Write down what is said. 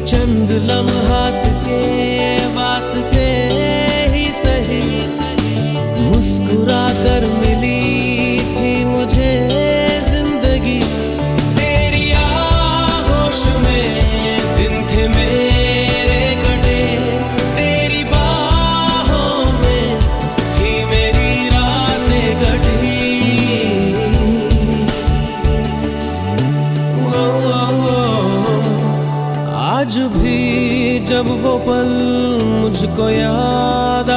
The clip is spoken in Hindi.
चंद लम्हात के वास्ते ही सही मुस्कुरा कर मिली थी मुझे जिंदगी। तेरी आगोश में दिन थे मेरे कटे, तेरी बाहों में थी मेरी रातें कटी। आज भी जब वो पल मुझको याद